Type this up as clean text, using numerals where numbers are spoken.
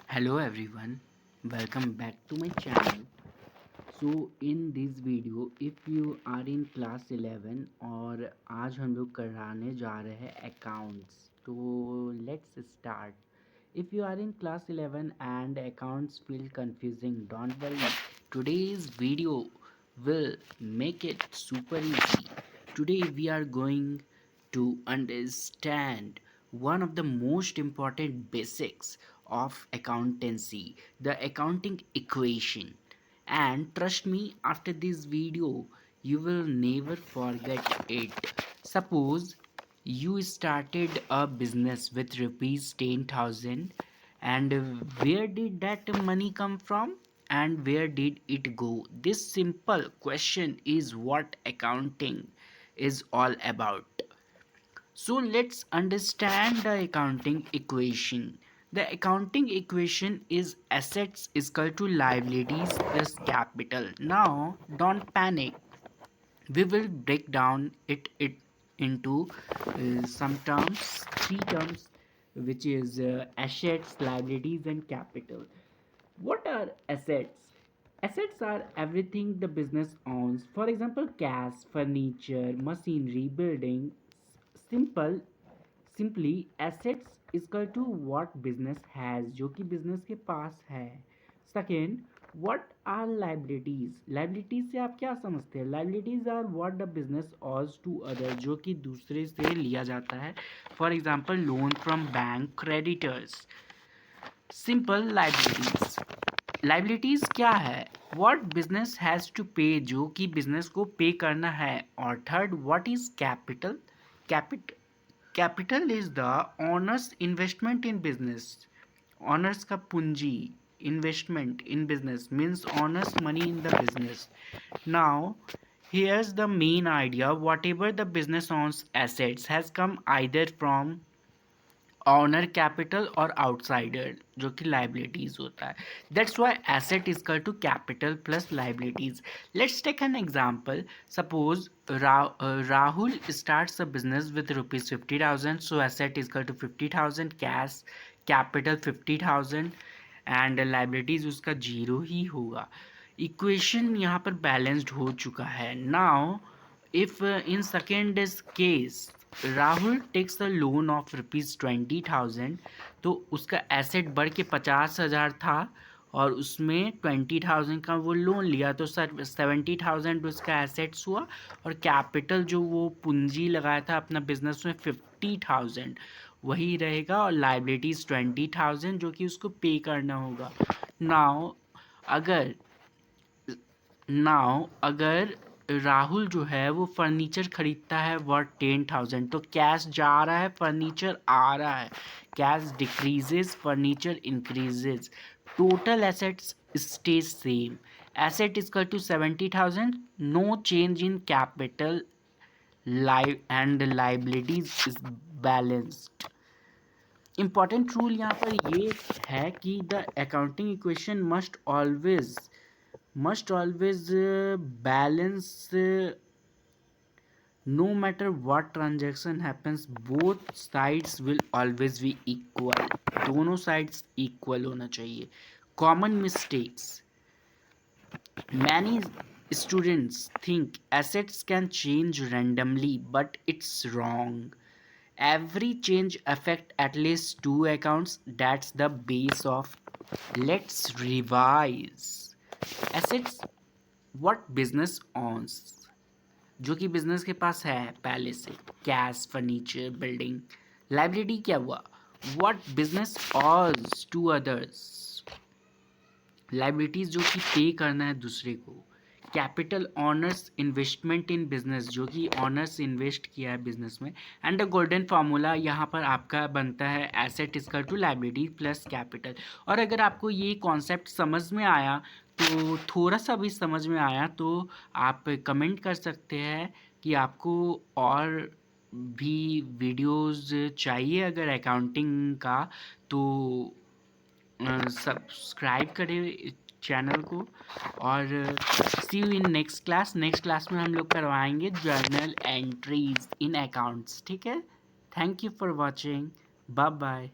Hello everyone, welcome back to my channel. So in this video, if you are in class 11 और आज हम लोग कराने जा रहे हैं accounts, तो let's start. If you are in class 11 and accounts feel confusing, don't worry. Today's video will make it super easy. Today we are going to understand one of the most important basics of accountancy, the accounting equation. And trust me, after this video, you will never forget it. Suppose you started a business with rupees 10,000, and where did that money come from? And where did it go? This simple question is what accounting is all about. So let's understand the accounting equation. The accounting equation is assets is equal to liabilities plus capital. Now don't panic. We will break down it into some terms, three terms, which is assets, liabilities, and capital. What are assets? Assets are everything the business owns. For example, cash, furniture, machinery, building. Simple Simply assets is equal to what business has, जो कि business के पास है. Second, what are liabilities? Liabilities से आप क्या समझते हैं? Liabilities are what the business owes to others, जो कि दूसरे से लिया जाता है. For example, loan from bank, creditors. Simple liabilities. Liabilities क्या है? व्हाट बिजनेस हैज टू पे, जो कि बिजनेस को पे करना है. और third, what is capital? Capital capital is the honours investment in business. Honours का पूंजी, investment in business means honours money in the business. Now here's the main idea. Whatever the business owns assets has come either from owner capital और outsider, जो कि liabilities होता है. That's why asset is equal to capital plus liabilities. Let's take an example. Suppose Rahul starts a business with rupees 50,000. So asset is equal to 50,000, cash capital 50,000 and liabilities उसका zero ही होगा. Equation यहाँ पर balanced हो चुका है. Now if in second case Rahul takes a loan of rupees 20,000, तो उसका एसेट बढ़ के 50,000 था और उसमें 20,000 का वो लोन लिया, तो सर 70,000 उसका एसेट्स हुआ. और कैपिटल जो वो पूंजी लगाया था अपना बिजनेस में 50,000 वही रहेगा, और लाइबिलिटीज 20,000 जो कि उसको पे करना होगा. नाउ अगर अगर राहुल जो है वो फर्नीचर खरीदता है वर्थ 10,000, तो कैश जा रहा है, फर्नीचर आ रहा है. Cash decreases, furniture increases. Total assets stay same. Asset is equal to 70,000, no change in capital, live and liabilities is balanced. Important rule यहाँ पर ये है कि the accounting equation must always balance. No matter what transaction happens, both sides will always be equal. दोनों sides equal होना चाहिए. Common mistakes. Many students think assets can change randomly, but it's wrong. Every change affect at least two accounts. That's the base of. Let's revise. Assets what business owns, जो कि business के पास है पहले से, cash, furniture, building. Liability क्या हुआ? What business owes to others. Liabilities जो कि पे करना है दूसरे को. Capital owners investment in business, जो कि ऑनर्स इन्वेस्ट किया है बिजनेस में. एंड द गोल्डन फार्मूला यहाँ पर आपका बनता है asset equal to liability plus capital. और अगर आपको ये कॉन्सेप्ट समझ में आया, तो थोड़ा सा भी समझ में आया, तो आप कमेंट कर सकते हैं कि आपको और भी वीडियोस चाहिए अगर अकाउंटिंग का, तो सब्सक्राइब करें चैनल को. और see you in next class. Next class में हम लोग करवाएंगे जर्नल एंट्रीज इन अकाउंट्स. ठीक है. Thank you for watching. Bye bye.